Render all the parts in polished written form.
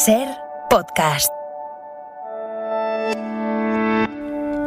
SER Podcast.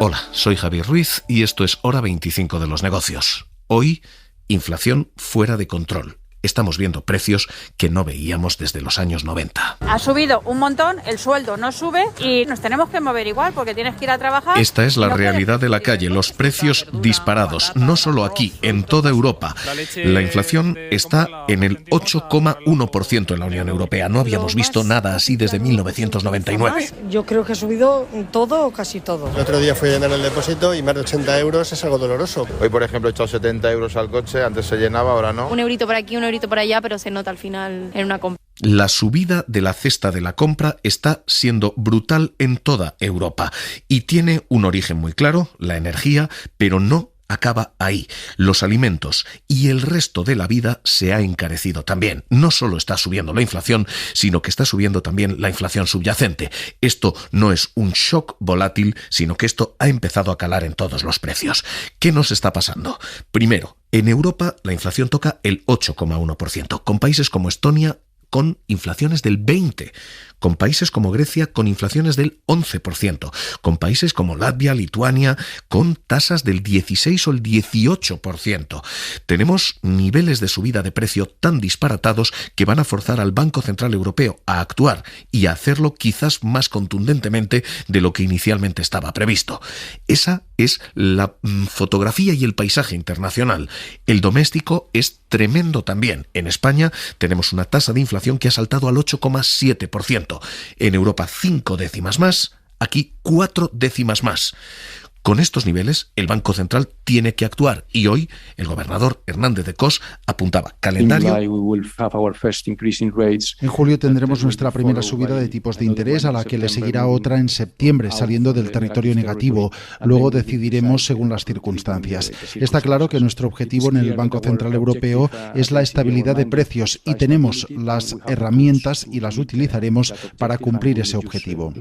Hola, soy Javier Ruiz y esto es Hora 25 de los negocios. Hoy, inflación fuera de control. Estamos viendo precios que no veíamos desde los años 90. Ha subido un montón, el sueldo no sube y nos tenemos que mover igual porque tienes que ir a trabajar. Esta es la realidad de la calle, los precios disparados, no solo aquí, en toda Europa. La inflación está en el 8,1% en la Unión Europea. No habíamos visto nada así desde 1999. Yo creo que ha subido todo o casi todo. El otro día fui a llenar el depósito y más de 80 euros es algo doloroso. Hoy, por ejemplo, he echado 70 euros al coche, antes se llenaba, ahora no. Un eurito por aquí, un eurito por allá, pero se nota al final en una compra. La subida de la cesta de la compra está siendo brutal en toda Europa y tiene un origen muy claro, la energía, pero no acaba ahí. Los alimentos y el resto de la vida se ha encarecido también. No solo está subiendo la inflación, sino que está subiendo también la inflación subyacente. Esto no es un shock volátil, sino que esto ha empezado a calar en todos los precios. ¿Qué nos está pasando? Primero, en Europa la inflación toca el 8,1%, con países como Estonia con inflaciones del 20%, con países como Grecia con inflaciones del 11%, con países como Latvia, Lituania con tasas del 16 o el 18%. Tenemos niveles de subida de precio tan disparatados que van a forzar al Banco Central Europeo a actuar y a hacerlo quizás más contundentemente de lo que inicialmente estaba previsto. Esa es la fotografía y el paisaje internacional. El doméstico es tremendo también. En España tenemos una tasa de inflación que ha saltado al 8,7%. En Europa 5 décimas más, aquí 4 décimas más. Con estos niveles, el Banco Central tiene que actuar y hoy el gobernador Hernández de Cos apuntaba calendario. En julio tendremos nuestra primera subida de tipos de interés, a la que le seguirá otra en septiembre, saliendo del territorio negativo. Luego decidiremos según las circunstancias. Está claro que nuestro objetivo en el Banco Central Europeo es la estabilidad de precios y tenemos las herramientas y las utilizaremos para cumplir ese objetivo.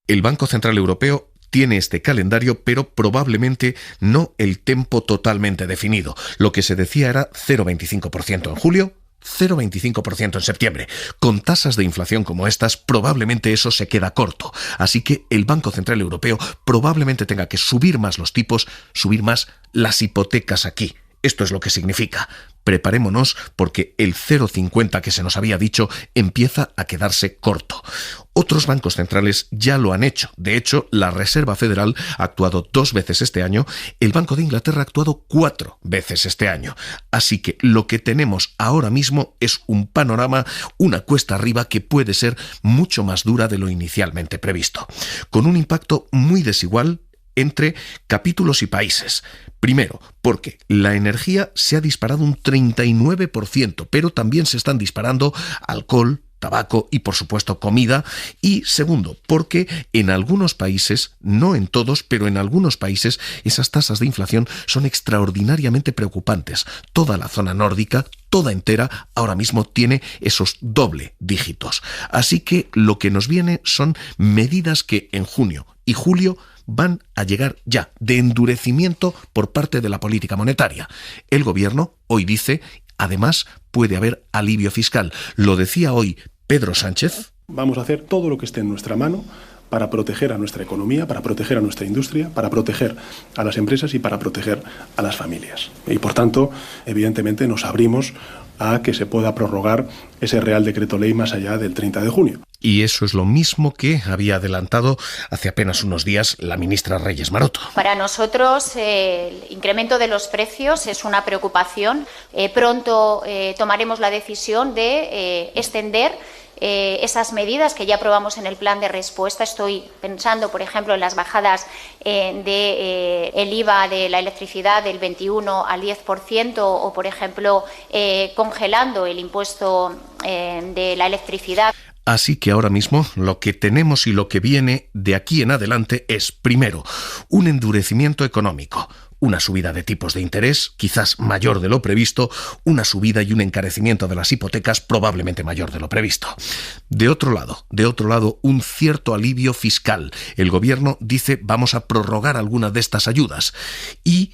El Banco Central Europeo tiene este calendario, pero probablemente no el tempo totalmente definido. Lo que se decía era 0,25% en julio, 0,25% en septiembre. Con tasas de inflación como estas, probablemente eso se queda corto. Así que el Banco Central Europeo probablemente tenga que subir más los tipos, subir más las hipotecas aquí. Esto es lo que significa. Preparémonos porque el 0,50 que se nos había dicho empieza a quedarse corto. Otros bancos centrales ya lo han hecho. De hecho, la Reserva Federal ha actuado 2 veces este año, el Banco de Inglaterra ha actuado 4 veces este año. Así que lo que tenemos ahora mismo es un panorama, una cuesta arriba que puede ser mucho más dura de lo inicialmente previsto, con un impacto muy desigual entre capítulos y países. Primero, porque la energía se ha disparado un 39%, pero también se están disparando alcohol, tabaco y, por supuesto, comida. Y segundo, porque en algunos países, no en todos, pero en algunos países, esas tasas de inflación son extraordinariamente preocupantes. Toda la zona nórdica, toda entera, ahora mismo tiene esos doble dígitos. Así que lo que nos viene son medidas que en junio y julio van a llegar ya, de endurecimiento por parte de la política monetaria. El gobierno hoy dice, además, puede haber alivio fiscal. Lo decía hoy Pedro Sánchez. Vamos a hacer todo lo que esté en nuestra mano para proteger a nuestra economía, para proteger a nuestra industria, para proteger a las empresas y para proteger a las familias. Y por tanto, evidentemente, nos abrimos a que se pueda prorrogar ese Real Decreto Ley más allá del 30 de junio. Y eso es lo mismo que había adelantado hace apenas unos días la ministra Reyes Maroto. Para nosotros el incremento de los precios es una preocupación. Pronto tomaremos la decisión de extender esas medidas que ya aprobamos en el plan de respuesta. Estoy pensando, por ejemplo, en las bajadas del IVA de la electricidad del 21 al 10% o, por ejemplo, congelando el impuesto de la electricidad. Así que ahora mismo lo que tenemos y lo que viene de aquí en adelante es, primero, un endurecimiento económico, una subida de tipos de interés, quizás mayor de lo previsto, una subida y un encarecimiento de las hipotecas probablemente mayor de lo previsto. De otro lado, un cierto alivio fiscal. El gobierno dice vamos a prorrogar algunas de estas ayudas. ¿Y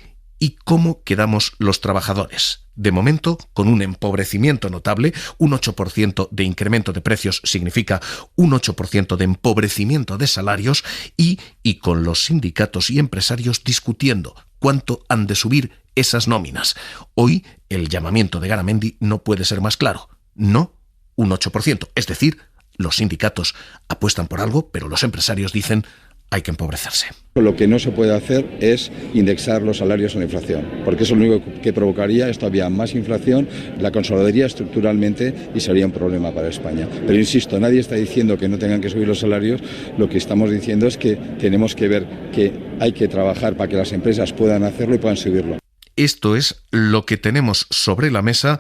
cómo quedamos los trabajadores? de momento, con un empobrecimiento notable, un 8% de incremento de precios significa un 8% de empobrecimiento de salarios y con los sindicatos y empresarios discutiendo cuánto han de subir esas nóminas. Hoy el llamamiento de Garamendi no puede ser más claro. No un 8%. Es decir, los sindicatos apuestan por algo, pero los empresarios dicen hay que empobrecerse. Lo que no se puede hacer es indexar los salarios a la inflación, porque eso lo único que provocaría es todavía más inflación, la consolidaría estructuralmente y sería un problema para España. Pero insisto, nadie está diciendo que no tengan que subir los salarios, lo que estamos diciendo es que tenemos que ver que hay que trabajar para que las empresas puedan hacerlo y puedan subirlo. Esto es lo que tenemos sobre la mesa.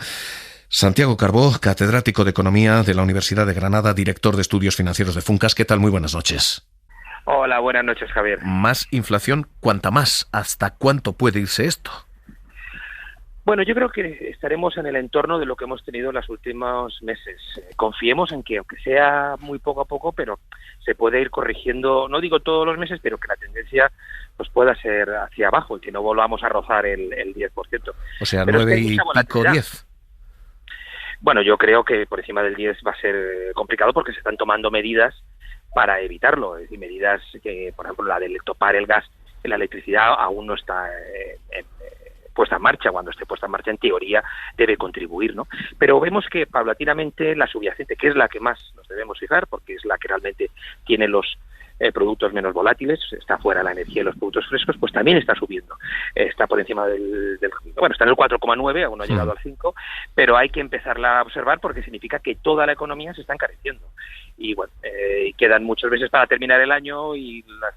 Santiago Carbó, catedrático de Economía de la Universidad de Granada, director de Estudios Financieros de Funcas. ¿Qué tal? Muy buenas noches. Hola, buenas noches, Javier. Más inflación, ¿cuánta más? ¿Hasta cuánto puede irse esto? Bueno, yo creo que estaremos en el entorno de lo que hemos tenido en los últimos meses. Confiemos en que, aunque sea muy poco a poco, pero se puede ir corrigiendo, no digo todos los meses, pero que la tendencia pues pueda ser hacia abajo y que no volvamos a rozar el 10%. O sea, pero 9 y pico, 10. Bueno, yo creo que por encima del 10 va a ser complicado porque se están tomando medidas para evitarlo, es decir, medidas que, por ejemplo, la de topar el gas en la electricidad aún no está puesta en marcha. Cuando esté puesta en marcha, en teoría, debe contribuir, ¿no? Pero vemos que paulatinamente la subyacente, que es la que más nos debemos fijar, porque es la que realmente tiene los productos menos volátiles, está fuera la energía y los productos frescos, pues también está subiendo. Está por encima bueno, está en el 4,9, aún no ha llegado al 5, pero hay que empezarla a observar porque significa que toda la economía se está encareciendo. Y bueno, quedan muchos meses para terminar el año y las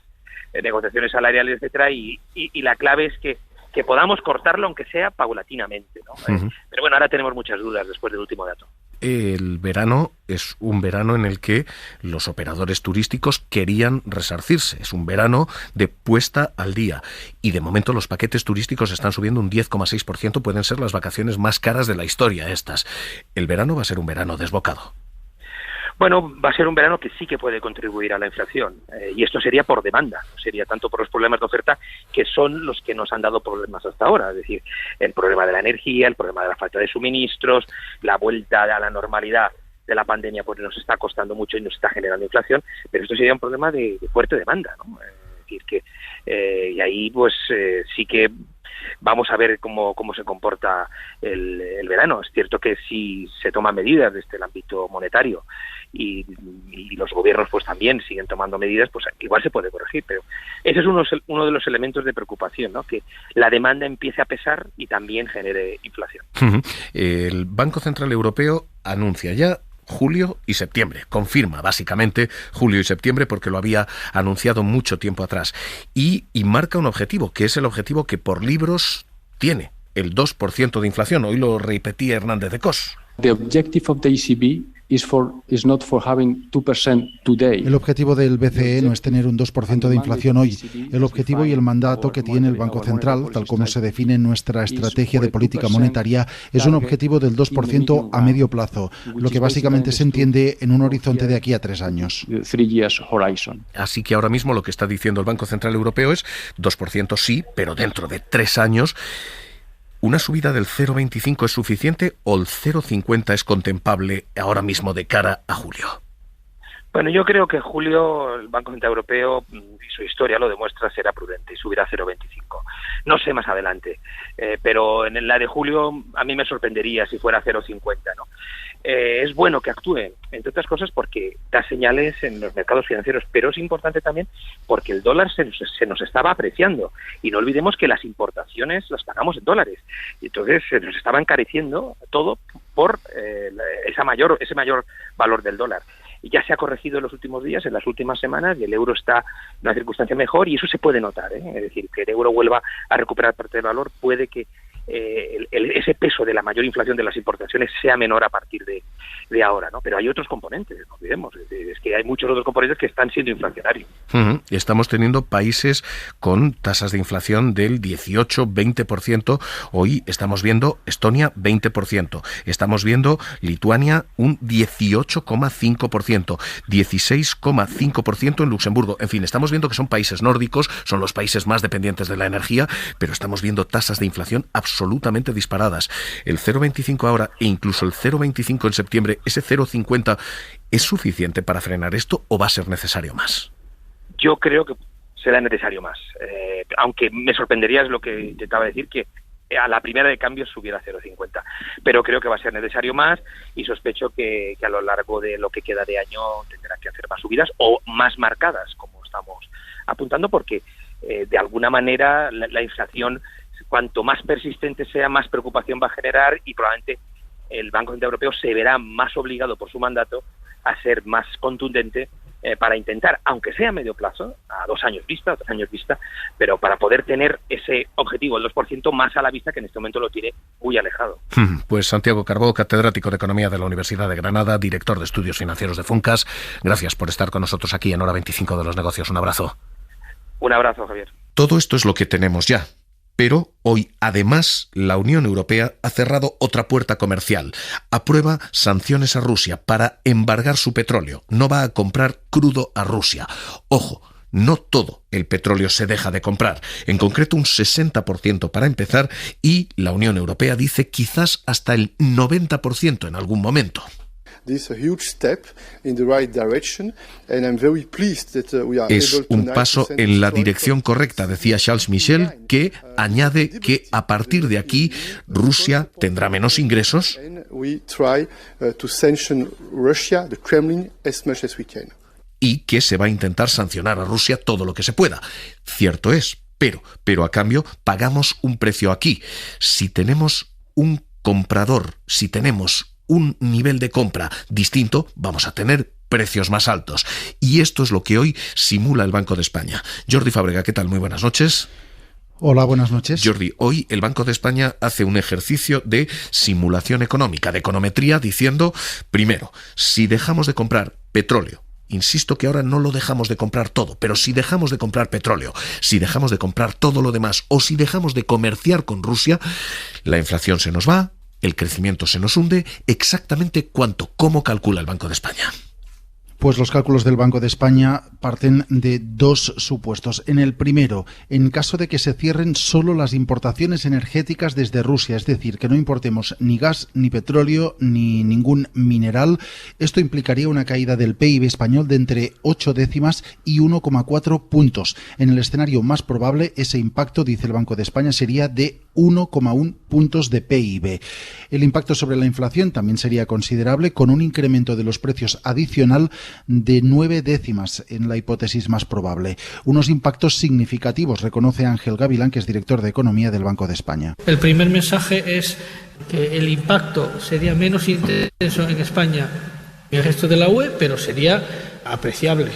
negociaciones salariales, etcétera, y la clave es que podamos cortarlo, aunque sea paulatinamente, ¿no? Pero bueno, ahora tenemos muchas dudas después del último dato. El verano es un verano en el que los operadores turísticos querían resarcirse. Es un verano de puesta al día. Y de momento los paquetes turísticos están subiendo un 10,6%. Pueden ser las vacaciones más caras de la historia estas. El verano va a ser un verano desbocado. Bueno, va a ser un verano que sí que puede contribuir a la inflación, y esto sería por demanda, no sería tanto por los problemas de oferta, que son los que nos han dado problemas hasta ahora, es decir, el problema de la energía, el problema de la falta de suministros, la vuelta a la normalidad de la pandemia pues nos está costando mucho y nos está generando inflación, pero esto sería un problema de fuerte demanda, ¿no? Es decir, que y ahí pues sí que vamos a ver cómo se comporta el verano. Es cierto que si se toman medidas desde el ámbito monetario y los gobiernos pues también siguen tomando medidas, pues igual se puede corregir, pero ese es uno de los elementos de preocupación, ¿no? Que la demanda empiece a pesar y también genere inflación. El Banco Central Europeo anuncia ya julio y septiembre, confirma básicamente julio y septiembre porque lo había anunciado mucho tiempo atrás y marca un objetivo, que es el objetivo que por libros tiene, el 2% de inflación. Hoy lo repetía Hernández de Cos. The objective of the ECB is not for having 2% today. El objetivo del BCE no es tener un 2% de inflación hoy. El objetivo y el mandato que tiene el Banco Central, tal como se define en nuestra estrategia de política monetaria, es un objetivo del 2% a medio plazo, lo que básicamente se entiende en un horizonte de aquí a 3 años. Así que ahora mismo lo que está diciendo el Banco Central Europeo es 2% sí, pero dentro de 3 años. ¿Una subida del 0,25 es suficiente o el 0,50 es contemplable ahora mismo de cara a julio? Bueno, yo creo que en julio el Banco Central Europeo, y su historia lo demuestra, será prudente y subirá 0,25. No sé más adelante, pero en la de julio a mí me sorprendería si fuera 0,50, ¿no? Es bueno que actúe, entre otras cosas porque da señales en los mercados financieros, pero es importante también porque el dólar se nos estaba apreciando y no olvidemos que las importaciones las pagamos en dólares y entonces se nos estaba encareciendo todo por ese mayor valor del dólar. Y ya se ha corregido en los últimos días, en las últimas semanas, y el euro está en una circunstancia mejor y eso se puede notar, ¿eh? Es decir, que el euro vuelva a recuperar parte del valor, puede que ese peso de la mayor inflación de las importaciones sea menor a partir de ahora, ¿no? Pero hay otros componentes, no olvidemos, es que hay muchos otros componentes que están siendo inflacionarios. Estamos teniendo países con tasas de inflación del 18-20%, hoy estamos viendo Estonia 20%, estamos viendo Lituania un 18,5%, 16,5% en Luxemburgo, en fin, estamos viendo que son países nórdicos, son los países más dependientes de la energía, pero estamos viendo tasas de inflación absolutamente absolutamente disparadas. El 0,25 ahora e incluso el 0,25 en septiembre, ese 0,50, ¿es suficiente para frenar esto o va a ser necesario más? Yo creo que será necesario más. Aunque me sorprendería, es lo que intentaba decir, que a la primera de cambio subiera a 0,50. Pero creo que va a ser necesario más y sospecho que a lo largo de lo que queda de año tendrá que hacer más subidas o más marcadas, como estamos apuntando, porque de alguna manera la inflación, cuanto más persistente sea, más preocupación va a generar y probablemente el Banco Central Europeo se verá más obligado por su mandato a ser más contundente para intentar, aunque sea a medio plazo, a 2 años vista, pero para poder tener ese objetivo, el 2%, más a la vista, que en este momento lo tiene muy alejado. Pues Santiago Carbó, catedrático de Economía de la Universidad de Granada, director de Estudios Financieros de Funcas, gracias por estar con nosotros aquí en Hora 25 de los Negocios. Un abrazo. Un abrazo, Javier. Todo esto es lo que tenemos ya. Pero hoy, además, la Unión Europea ha cerrado otra puerta comercial. Aprueba sanciones a Rusia para embargar su petróleo. No va a comprar crudo a Rusia. Ojo, no todo el petróleo se deja de comprar. En concreto, un 60% para empezar, y la Unión Europea dice quizás hasta el 90% en algún momento. Es un paso en la dirección correcta, decía Charles Michel, que añade que a partir de aquí Rusia tendrá menos ingresos y que se va a intentar sancionar a Rusia todo lo que se pueda. Cierto es, pero a cambio pagamos un precio aquí. Si tenemos un comprador, si tenemos un nivel de compra distinto, vamos a tener precios más altos. Y esto es lo que hoy simula el Banco de España. Jordi Fábrega, ¿qué tal? Muy buenas noches. Hola, buenas noches. Jordi, hoy el Banco de España hace un ejercicio de simulación económica, de econometría, diciendo, primero, si dejamos de comprar petróleo, insisto que ahora no lo dejamos de comprar todo, pero si dejamos de comprar petróleo, si dejamos de comprar todo lo demás, o si dejamos de comerciar con Rusia, la inflación se nos va, el crecimiento se nos hunde. ¿Exactamente cuánto? ¿Cómo calcula el Banco de España? Pues los cálculos del Banco de España parten de 2 supuestos. En el primero, en caso de que se cierren solo las importaciones energéticas desde Rusia, es decir, que no importemos ni gas, ni petróleo, ni ningún mineral, esto implicaría una caída del PIB español de entre 8 décimas y 1,4 puntos. En el escenario más probable, ese impacto, dice el Banco de España, sería de 1,1 puntos de PIB. El impacto sobre la inflación también sería considerable, con un incremento de los precios adicional de 9 décimas en la hipótesis más probable. Unos impactos significativos, reconoce Ángel Gavilán, que es director de Economía del Banco de España. El primer mensaje es que el impacto sería menos intenso en España que el resto de la UE, pero sería apreciable.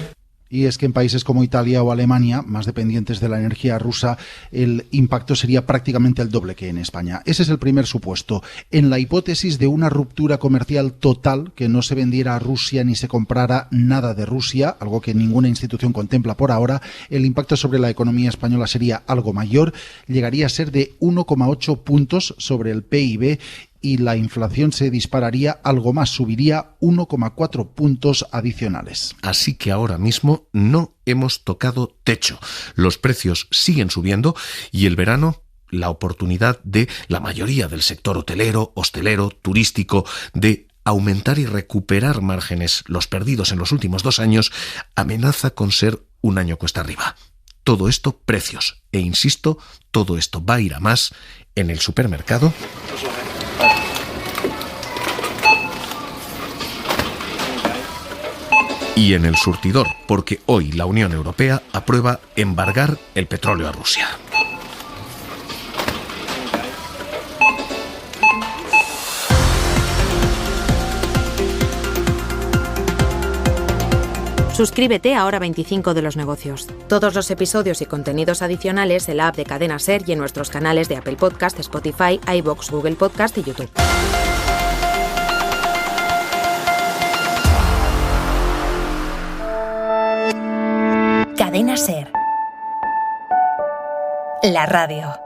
Y es que en países como Italia o Alemania, más dependientes de la energía rusa, el impacto sería prácticamente el doble que en España. Ese es el primer supuesto. En la hipótesis de una ruptura comercial total, que no se vendiera a Rusia ni se comprara nada de Rusia, algo que ninguna institución contempla por ahora, el impacto sobre la economía española sería algo mayor, llegaría a ser de 1,8 puntos sobre el PIB, y la inflación se dispararía algo más, subiría 1,4 puntos adicionales. Así que ahora mismo no hemos tocado techo. Los precios siguen subiendo y el verano, la oportunidad de la mayoría del sector hotelero, hostelero, turístico, de aumentar y recuperar márgenes, los perdidos en los últimos 2 años, amenaza con ser un año cuesta arriba. Todo esto, precios. E insisto, todo esto va a ir a más en el supermercado. Y en el surtidor, porque hoy la Unión Europea aprueba embargar el petróleo a Rusia. Suscríbete a Hora 25 de los Negocios. Todos los episodios y contenidos adicionales en la app de Cadena SER y en nuestros canales de Apple Podcast, Spotify, iVoox, Google Podcast y YouTube. Cadena SER. La radio.